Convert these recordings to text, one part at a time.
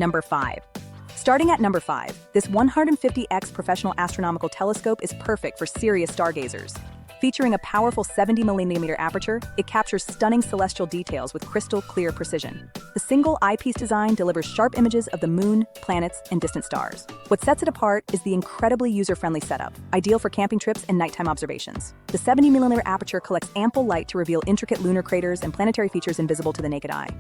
Number 5. Starting at number 5, this 150x professional astronomical telescope is perfect for serious stargazers. Featuring a powerful 70mm aperture, it captures stunning celestial details with crystal-clear precision. The single eyepiece design delivers sharp images of the moon, planets, and distant stars. What sets it apart is the incredibly user-friendly setup, ideal for camping trips and nighttime observations. The 70mm aperture collects ample light to reveal intricate lunar craters and planetary features invisible to the naked eye.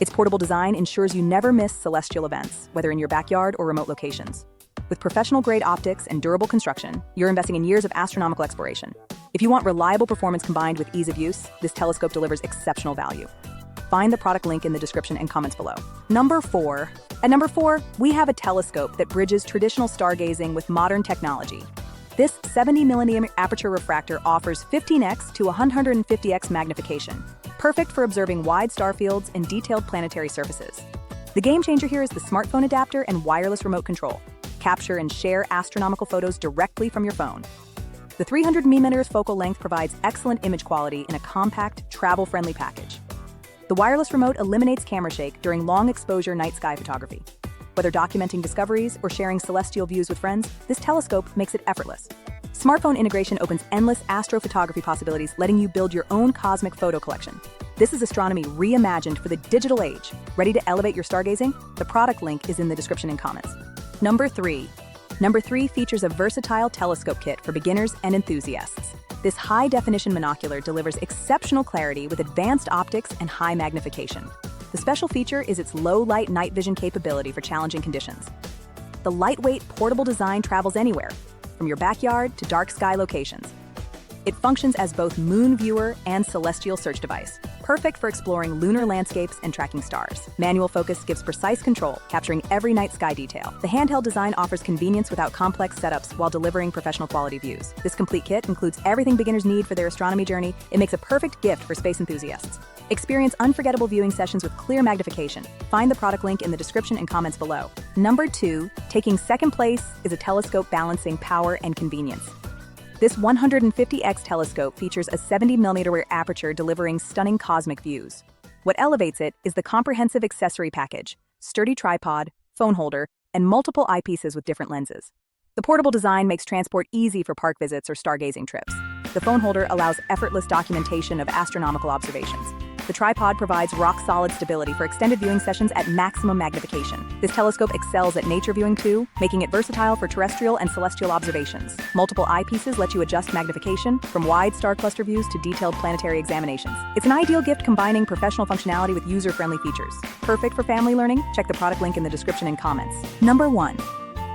Its portable design ensures you never miss celestial events, whether in your backyard or remote locations. With professional-grade optics and durable construction, you're investing in years of astronomical exploration. If you want reliable performance combined with ease of use, this telescope delivers exceptional value. Find the product link in the description and comments below. Number 4. At number 4, we have a telescope that bridges traditional stargazing with modern technology. This 70mm aperture refractor offers 15x to 150x magnification, perfect for observing wide star fields and detailed planetary surfaces. The game changer here is the smartphone adapter and wireless remote control. Capture and share astronomical photos directly from your phone. The 300mm focal length provides excellent image quality in a compact, travel-friendly package. The wireless remote eliminates camera shake during long-exposure night sky photography. Whether documenting discoveries or sharing celestial views with friends, this telescope makes it effortless. Smartphone integration opens endless astrophotography possibilities, letting you build your own cosmic photo collection. This is astronomy reimagined for the digital age. Ready to elevate your stargazing? The product link is in the description and comments. Number 3. Number 3 features a versatile telescope kit for beginners and enthusiasts. This high-definition monocular delivers exceptional clarity with advanced optics and high magnification. The special feature is its low-light night vision capability for challenging conditions. The lightweight, portable design travels anywhere, from your backyard to dark sky locations. It functions as both moon viewer and celestial search device, perfect for exploring lunar landscapes and tracking stars. Manual focus gives precise control, capturing every night sky detail. The handheld design offers convenience without complex setups while delivering professional quality views. This complete kit includes everything beginners need for their astronomy journey. It makes a perfect gift for space enthusiasts. Experience unforgettable viewing sessions with clear magnification. Find the product link in the description and comments below. Number 2, taking second place, is a telescope balancing power and convenience. This 150x telescope features a 70mm aperture delivering stunning cosmic views. What elevates it is the comprehensive accessory package, sturdy tripod, phone holder, and multiple eyepieces with different lenses. The portable design makes transport easy for park visits or stargazing trips. The phone holder allows effortless documentation of astronomical observations. The tripod provides rock-solid stability for extended viewing sessions at maximum magnification. This telescope excels at nature viewing too, making it versatile for terrestrial and celestial observations. Multiple eyepieces let you adjust magnification, from wide star cluster views to detailed planetary examinations. It's an ideal gift combining professional functionality with user-friendly features. Perfect for family learning? Check the product link in the description and comments. Number 1.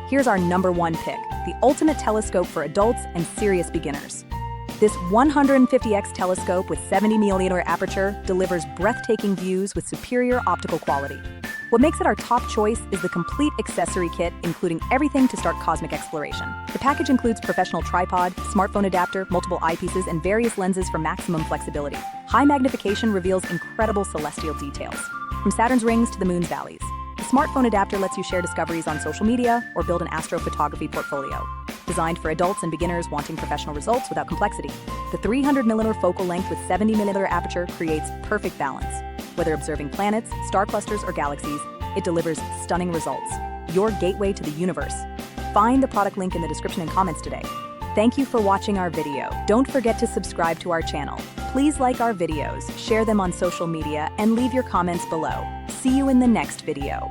Here's our number 1 pick, the ultimate telescope for adults and serious beginners. This 150x telescope with 70mm aperture delivers breathtaking views with superior optical quality. What makes it our top choice is the complete accessory kit, including everything to start cosmic exploration. The package includes professional tripod, smartphone adapter, multiple eyepieces, and various lenses for maximum flexibility. High magnification reveals incredible celestial details, from Saturn's rings to the moon's valleys. The smartphone adapter lets you share discoveries on social media or build an astrophotography portfolio. Designed for adults and beginners wanting professional results without complexity. The 300mm focal length with 70mm aperture creates perfect balance. Whether observing planets, star clusters, or galaxies, it delivers stunning results. Your gateway to the universe. Find the product link in the description and comments today. Thank you for watching our video. Don't forget to subscribe to our channel. Please like our videos, share them on social media, and leave your comments below. See you in the next video.